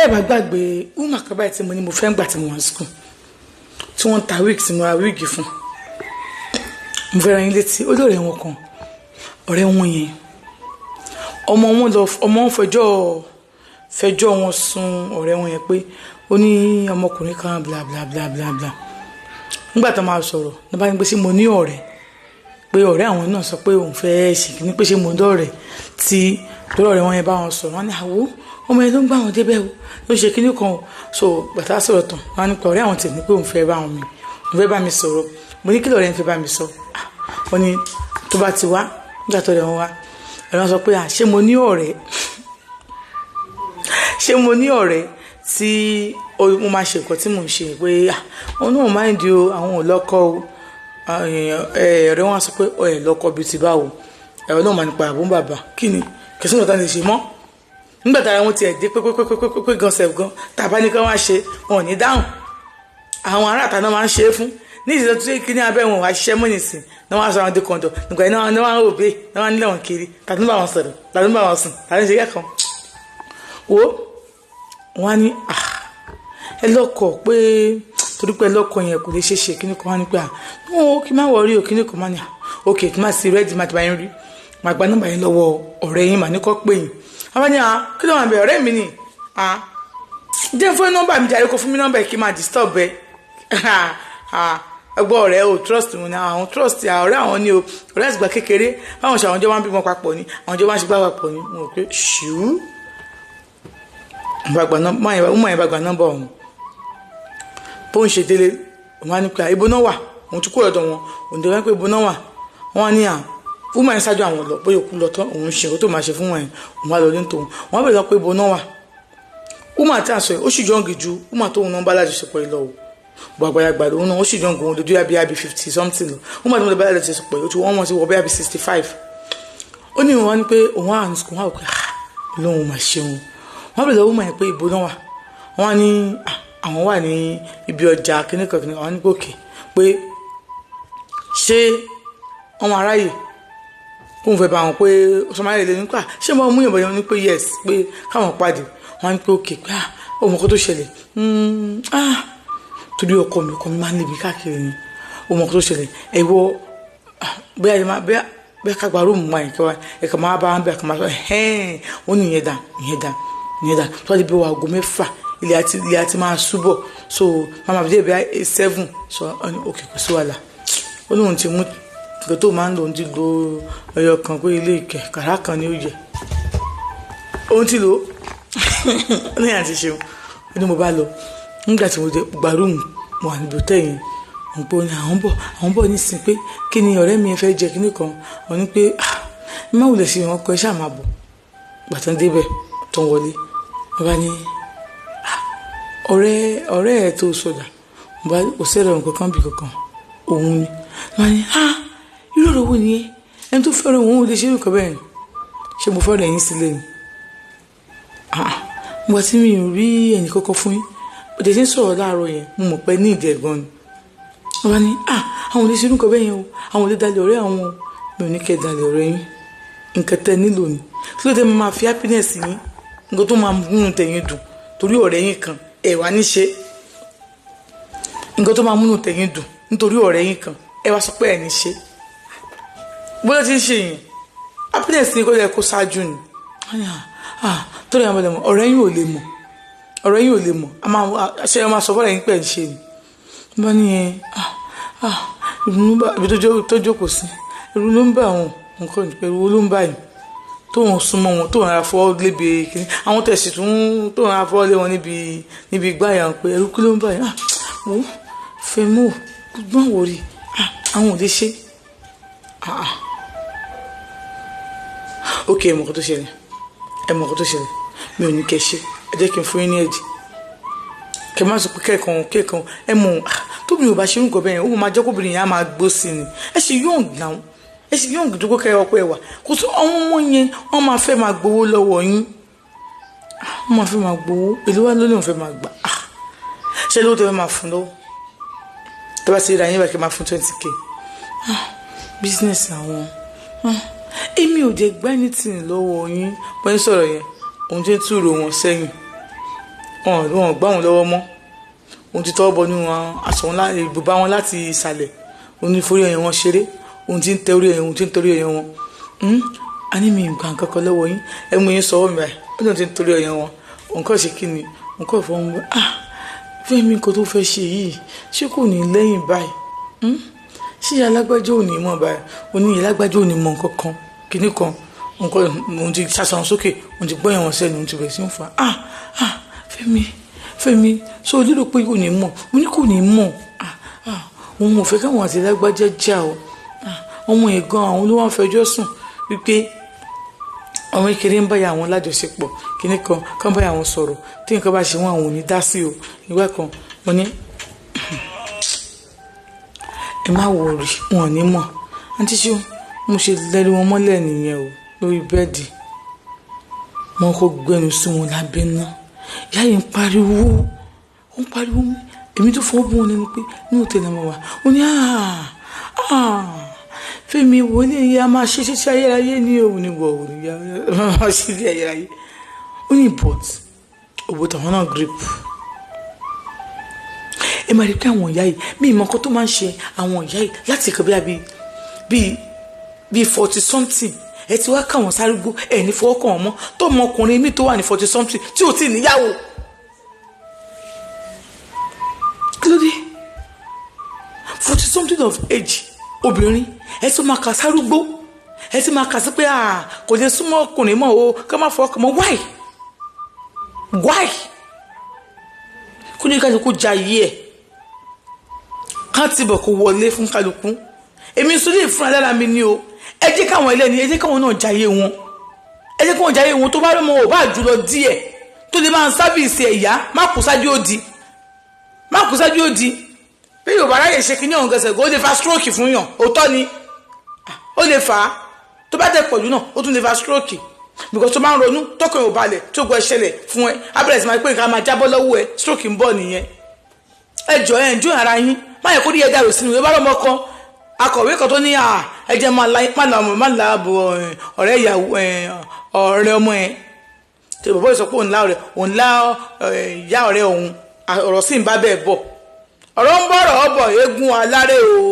tẹ́ ẹ̀ bá gbàgbé woman kan báyìí tí mo ní mo fẹ́ ń gbà tí mo wà ní school tí wọ́n ń ta wig tí mo ra wig fún mo fẹ́ ra yín létí olóòrè wọn kan ọ̀rẹ́ wọn yẹn ọmọ wọn fẹjọ́ wọn sùn ọ̀rẹ́ wọn yẹn pé ó ní ọmọkùnrin kan bla bla bla bla bla nígbà tó máa sọ̀rọ̀ ní bá ní pé ṣé mo ní ọ̀rẹ́ pé ọ̀rẹ́ àwọn náà sọ pé òun fẹ́ ṣì ní pé ṣé mo dọ̀rẹ́ tí lórí ọ̀rẹ́ wọn yẹn bá wọn sọ̀rọ̀ wọn ní àwọ̀ ọmọ yẹn ló ń gbà wọn débẹ̀ o ló ṣe kíní kan o so gbàtà sọ̀rọ̀ tán wọn ní pé ọ̀rẹ́ àwọn tẹ̀ ní pé òun fẹ́ bá mi sọ̀rọ̀ mo ní kí lọ́ọ̀rẹ́ ń fẹ́ bá mi sọ wọn ní tó bá ti wá nígbà tó rẹ̀ wọn wá ẹ̀rọ sọ pé ṣé mo ní ọ̀rẹ́ tí mo máa ṣe nǹkan tí mò ń ṣe pé wọn náà máa ń di o àwọn ò lọ́kọ o ọ̀rẹ́ wọn sọ pé ẹ̀ lọ́kọ bíi ti báwo ẹ̀rọ náà máa nípa àbúrò bàbá kí ni kẹsàn-án ọ̀tá lè ṣe mọ́ nígbà tára wọn tiẹ̀ dé pé gan sef gan tàbá ní kí wọ́n á ṣe wọn ò ní dáhùn àwọn ará àtàná máa ń ṣe é fún ní ìṣẹ̀lẹ̀ tó kí ní abẹ́ wọn wá ṣiṣẹ́ mọ́ nìsín náà wọ́n á sọ àwọn dẹ́kọ̀ndọ̀ nígbà iná wọn wọ́n òbí náà wọ́n nílẹ̀ wọn kiri tàbí bá wọn sọ̀rọ̀ tàbí bá wọn sùn tàbí ṣe kẹ́kọ̀ọ́ wo wọn á ní ẹ lọ́kọ̀ pé torí pé lọ́kọ̀ yẹn kò lè ṣe ṣe kíní kan wá ní pé kí má wọrí o kíní kan má ní òkè kí má sí rẹ́ẹ̀dì má ti bá yín rí má gba nọ́mbà yín lọ́wọ́ ọ̀rẹ́ yín má ní kọ́ pé yín àwọn ní kí ló wà bẹ̀ ọ̀rẹ́ mi ni jẹ́ fún nọ́mbà mi jàre kó fún mi nọ́mbà yìí kí má disturb ẹ ẹgbọ́ ọ̀rẹ́ o trust mi ni àwọn trust ọ̀rẹ́ àwọn ni o ọ̀rẹ́ àtìgbà kékeré báwọn ṣe àwọn jọ wá ń bímọ papọ̀ ni àwọn jọ wá ń ṣe gbá papọ̀ ni mo rò pé ṣùú ọmọ yẹn bá gba nọ́mbà ọ̀hún bó ń ṣe délé òun á ní pé ibo náà wà òun tún kúrò lọ́dọ̀ wọn òun dé wá pé ibo náà wà wọn á ní fún màá ṣáájú àwọn lọ bóyá òkú lọ tán òun ṣe nǹkan tó máa ṣe fún wọn òun á lọ ní tòun wọn á bẹ̀rẹ̀ lọ pé ibo náà wà woman tí a sọ yìí ó sì jọ ń gìjú woman tóun náà bá lájọṣepọ̀ yìí lọ o bọ̀ àgbàlagbà lòun náà ó sì jọ ń gòun lójú bí 50 something lọ woman tó ń bá lájọṣepọ̀ yìí ó ti wọ́n wọ́n ti wọ bí 65 ó ní wọn ní pé òun á hàn sùkùn wọn á wò pé lóun máa ṣe wọn wọn bẹ̀rẹ̀ woman yẹn pé ibo náà wà wọn á ní àwọn wà ní ibi ọjà kìnnìkan àwọn ní gòkè pé ṣé ọmọ aráyè kóun fẹ́ bá wọn pé sọmáyé lè nípa ṣé mo mú ìyànbọ̀ yẹn ní pé yes pé káwọn pàdé wọn ní pé òkè pé ọmọ kan tó ṣẹlẹ̀ torí ọkọ mi máa ń lè bí káàkiri ni ọmọ kan tó ṣẹlẹ̀ ẹ̀wọ́ bẹ́ẹ̀ ká gba róòmù máa ẹ̀ka máa bá wọn bẹ́ẹ̀ ká máa sọ wọ́n ní ìyẹn dà tó wà níbi wà aago 6 ilé àti máa súbọ̀ so mama bíi ẹ̀bí 7 so òkè kò sí wàhálà ó lóun ti mú nǹkan tó máa ń lò ń ti lo ẹyọ kan pé ilé ìkẹ́ kàrá kan ni ó yẹ òun ti lò ó ní àti ṣeun ó ní mo bá lọ nígbà tí mo dé gbàrúùmù mo wà níbi tẹ̀yìn mo pé àwọn bọ̀ nísìnyí pé kí ni ọ̀rẹ́ mi fẹ́ jẹ kíní kan wọ́n ní pé má wulẹ̀ sí wọn kọ ẹ ṣáà máa bọ̀ gbàtàn débẹ̀ tó ń wọlé wọ́n bá ní ọ̀rẹ́ ẹ̀ tó sọ̀dà mo bá òṣèré nǹkan kan bì kankan òun ni wọ́n ní irú ọ̀rọ̀ wo nìyẹn ẹni tó fẹ́ràn òun ò lè ṣe nǹkan bẹ́ẹ̀ ṣé mo fẹ́ràn ẹ̀yìn sílẹ̀ ni mo ti mi ò rí ẹnì kankan fún yín bó ṣe ń sọ̀rọ̀ láàárọ̀ yẹn mo mọ̀ pé ní ìdí ẹ̀gbọ́n ni wọ́n bá ní àwọn ò lè ṣe nǹkan bẹ́ẹ̀ yẹn o àwọn ò lè dalẹ̀ ọ̀rẹ́ àwọn mi ò ní kẹ́ dalẹ̀ ọ̀rẹ́ yín nǹkan tẹ́ nílò ni kí ló dé mo máa fi happiness yín nǹkan tó máa múnú tẹ̀yìn dùn torí ọ̀rẹ́ yín kan ẹ̀ wá ní ṣe nǹkan tó máa múnú tẹ̀yìn dùn nítorí ọ̀rẹ́ yín kan ẹ wá sọ pé ẹ̀ ní ṣe bóyá ti ń ṣe yẹn happiness ni kó yẹ kó ṣáájú ni torí àwọn ọmọdé ọ̀rẹ́ yín ò lè mọ̀ ṣe ẹ máa sọ fọ́lẹ̀ yín pẹ̀ ń ṣe ni bá ní ibi tó jókòó sí ẹ̀rù ló ń bá àwọn nǹkan ẹ̀rù ló ń bá yìí tóun súnmọ́ wọn tóun ara fọ́ lébi kìíní àwọn tẹ̀sí tóun ara fọ́ lé wọn níbi gbáyà pé ẹ̀rù kí ló ń bá yìí wò fẹ́ mọ́ gbọ́n wò rí àwọn ò lè ṣe ok ẹ mọ̀ kó tó ṣẹlẹ̀ mi ò ní kẹ́ ṣe ẹ jẹ́ kí n fún yín ní ẹ̀jì kẹ́ má sọ pé kẹ́ẹ̀kan ẹ mọ̀ tóbi ò bá ṣe nǹkan bẹ́ẹ̀ ó máa jẹ́ kóbìnrin yẹn á máa gbó sí ni ẹ ṣe yóò gbà ẹ ṣe yóò dúró kẹ́ ọkọ ẹ wà kò tó àwọn ọmọ yẹn wọ́n máa fẹ́ máa gbowó lọ́wọ́ yín wọ́n máa fẹ́ máa gbowó èlé wa ló lóun fẹ́ máa gbà ṣé lówó tẹ́ fẹ́ máa fún lọ́wọ́ tẹ́ bá ti ra yín bá kẹ́ máa fún 20k business àwọn èmi ò jẹ́ gbá anything lọ́wọ́ yín wọ́n ń sọ̀rọ̀ yẹn òun jẹ́ túrò wọn sẹ́yìn wọn gbá wọn lọ́wọ́ mọ́ òun ti tọ́ bọnú aṣọ wọn ibùbá wọn láti ìsàlẹ̀ òun ní forí ẹ̀yẹ wọn ṣeré òun ti ń tẹ orí ẹ̀yẹ òun ti ń torí ẹ̀yẹ wọn a ní mi gbà nǹkan kan lọ́wọ́ yín ẹ mú yín sọ́wọ́ mi báyìí ó lóun ti ń torí ẹ̀yẹ wọn òun kọ́ ṣe kí ni òun kọ́ fọwọ́n wọ́n Fẹ́mi nǹkan tó fẹ́ ṣe yìí ṣé kò ní lẹ́yìn báyìí ṣé alágbájá ò ní mọ̀ báyìí oníyẹ alágbájá ò ní mọ̀ nǹkan kan kíní kan òun ti ṣàṣàwọn sókè òun ti gbọ́yàn wọn sẹ́nu òun ti bẹ̀rẹ̀ sí ń fa Fẹ́mi ṣé o lérò pé kò ní mọ̀ mo ní kò ní mọ̀ òun ò fẹ́ káwọn àti alágbájá jà o ọmọ yẹn gan àwọn ló wá ń fẹjọ́ sùn wípé ọmọ ìkéré ń báyà àwọn lájọṣepọ̀ kíní kan báyà àwọn sọ̀rọ̀ tí nǹkan bá ṣe wọn àwọn ò ní dá sí o ìgbà kan mo ní ẹ má wọrí wọn ò ní mọ̀ àǹtí ṣé mo ṣe lẹ́rú wọn mọ́lẹ̀ nìyẹn o lórí bẹ́ẹ̀dì wọn kò gbẹnu sí wọn lábẹ́ náà ìyá yìí ń pariwo èmi tó fọwọ́ bú wọn lẹ́nu pé ní òtẹ́lẹ̀ mọ́ wa ó ní Fẹ́mi wọlé yìí a máa ṣe ayérayé ní òun ní wọ̀ òun ní máa ṣe ayérayé ó ní òbò tàwọn náà grip ẹ máa rí pé àwọn ìyá yìí mi ìmọ̀ nǹkan tó máa ń ṣe àwọn ìyá yìí láti ìkọ̀ bíi 40 something ẹ ti wá káwọn sárúgbó ẹ ní fọwọ́ kàn wọ́n mọ́ tó mọ ọkùnrin mi tó wà ní 40 something tí ò tí ì níyàwó kí ló dé 40 something of age obìnrin ẹ tún máa kà sárúgbó ẹ tún máa kà sí pé kò lè súnmọ́ ọkùnrin mọ́ o ká má fọwọ́ kàn mọ́ why kó ní kálukú ja yìí ẹ̀ ká ti bọ̀ kó wọlé fún kálukú èmi sọ lè fún alára mi ni o ẹ jẹ́ káwọn ẹlẹ́ni ẹ jẹ́ káwọn náà jayé wọn ẹ jẹ́ káwọn jayé wọn tó bá rọ́mọ ò bá jùlọ díẹ̀ tó lè máa ń sábìsì ẹ̀yà má kú sájú òdì bí yóò bá ráyè ṣe kíní ọ̀hún gẹ̀ẹ́sẹ̀ ó lè fa stroke fún yàn òótọ́ ni ó lè fà á tó bá tẹ̀ pọ̀jù náà ó tún lè fa stroke because tó máa ń ronú tọkàn ò balẹ̀ tó gbọ́ ẹṣẹlẹ̀ fún ẹ abẹ́rẹ́ sì máa pé nǹkan máa jábọ́ lọ́wọ́ ẹ stroke ń bọ̀ nìyẹn ẹ jọ ẹ ń jó ara yín má yẹ kó rí ẹja rò sínú ẹ bá lọ́mọ kan akọ̀wé kan tó ní ẹ jẹ́ má la bo ọ̀rẹ́ ìyàwó ọ̀rẹ́ ọmọ ẹ tí bàbá yìí sọ pé òun lá ìyá ọ̀rẹ́ òun ọ̀rọ̀ sì ń bá bẹ́ẹ̀ bọ̀ ọ̀rọ̀ ń bọ̀rọ̀ ọ̀bọ̀ eégún alárè o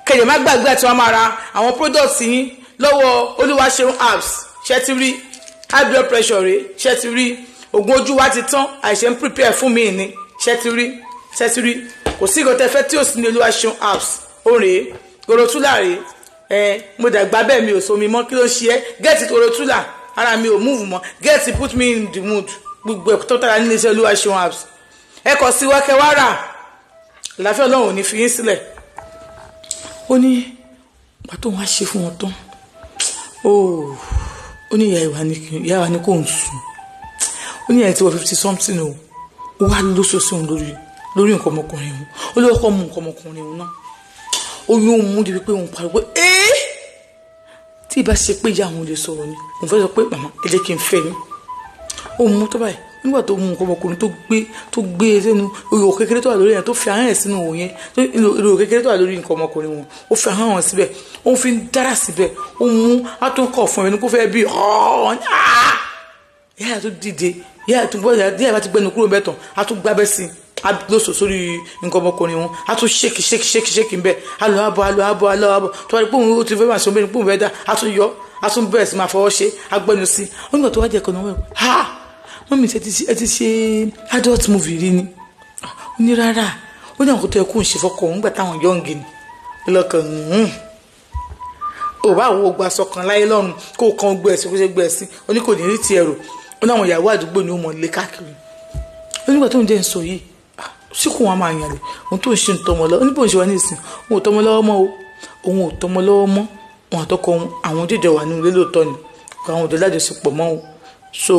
kẹ̀lẹ́ má gbàgbé àti wọn máa ra àwọn products yín lọ́wọ́ Olúwaṣeun apps ṣe ti rí high blood pressure rẹ̀ ṣe ti rí oògùn ojú wa ti tán àìṣe ń prepare fún mi ní ṣe ti rí kò sí ìgọ̀tẹ́ fẹ́ tí ò sí ní Olúwaṣeun apps òrè Gorotula rè mo dàgbà bẹ́ẹ̀ mi ò so mi mọ́ kí ló ń ṣe ẹ́ gẹ́ẹ̀tì Gorotula ara mi ò move mọ́ gẹ́ẹ̀tì put me in the mood gbogbo ẹ̀kọ́ tó tara nílé iṣẹ́ Olúwaṣeun apps ẹ kọ sí wákẹ́ wá rà láfẹ́ Ọlọ́run ò ní fi yín sílẹ̀ ó ní pàtó wọn á ṣe fún wọn tán ó ní ìyá wa ní kò ń sùn ó ní ìyá tí wọ́n 50 something ó wá lóṣooṣù lórí nǹkan ọmọkùnrin òun ó lè kọ́ mú nǹkan ọmọkùnrin òun náà ó yún òun mú débi pé òun pariwo tí ìbá ṣe pé ìyá àwọn olè sọ̀rọ̀ ni òun fẹ́ sọ pé màmá ẹ jẹ́ kí n fẹ́ yín ó mú tó báyìí nígbà tó mú nǹkan ọmọkùnrin tó gbé sẹ́nu ihò kékeré tó wà lórí yẹn tó fi ahọ́n ẹ̀ sínú òun yẹn ihò kékeré tó wà lórí nǹkan ọmọkùnrin wọn ó fi ahọ́n wọn síbẹ̀ ó fi ń dára síbẹ̀ ó mú atúnkọ̀ fún ẹni kó fẹ́ bí yáyà tó dìde yáyà tó gbọ́dọ̀ díẹ̀ bá ti gbẹnu kúrò bẹ́ẹ̀ tán a tún gbábẹ́ sí i lóṣù sórí nǹkan ọmọkùnrin wọn a tún ṣéèkì ń bẹ̀ alọ́ abọ́ tó wá rí pé òun ó ti fẹ́ máa ṣe omi pé òun fẹ́ dá a tún yọ a tún bẹ̀rẹ̀ sí máa fọwọ́ ṣe agbẹnu sí i ó nígbà tó wá jẹ́ ẹ̀kọ́ náà wẹ̀ mọ́mí ẹ ti ṣe adult movie rí ni ó ní rárá ó ní àwọn kò tó yẹ kó ń ṣe fọkọ òun gbà táwọn yọǹgì ni lọkàn ò bá wo gba sọkàn láyé lọ́run kó kan gbé ẹ̀sìn kó ṣe gbé ẹ̀sìn ó ní kò ní rí ti ẹ̀rọ ó ní àwọn ìyàwó àdúgbò ni ó mọ̀ lé káàkiri ó nígbà tó ń jẹ́ ń sọ yìí síkùn wọn máa yàn lè òun tó ń ṣe ń tọmọ lọ ó ní bó ń ṣe wá ní ìsìn òun ò tọmọ lọ́wọ́ mọ́ òun òun àtọkọ àwọn jíjọ wà ní ilé lóòótọ́ ni àwọn òdò lájọṣepọ̀ mọ́ o so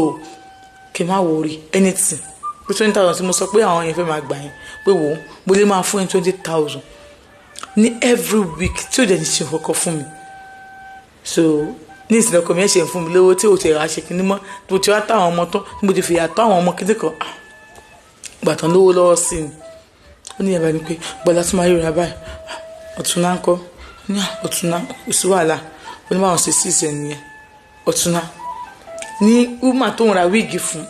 kí n má worry anything pé 20,000 tí mo sọ pé àwọn yẹn fẹ́ máa gbà yẹn pé wò ó mo lè máa fún ẹ 20,000 ní every week tí ò dẹ̀ ní ṣe kọ́kọ́ fún mi so ní ìsìn ọkọ mi ẹ̀ ṣe ń fún mi lówó tí ò ti rà ṣe kínní mọ́ tó ti wá táwọn ọmọ tán mo ti fìyà tó àwọn ọmọ kínní kan gbàtàn lówó lọ́wọ́ sí ni ó ní ẹ̀bà ni pé gbọ́dọ̀ tún máa ríra báyìí ọ̀túnná ńkọ́ ní ọ̀túnná oṣù wàhálà ó ní báwọn ṣe sí ìṣẹ̀ nìyẹn ọ̀túnná ní woman tó ń ra wíìgì fún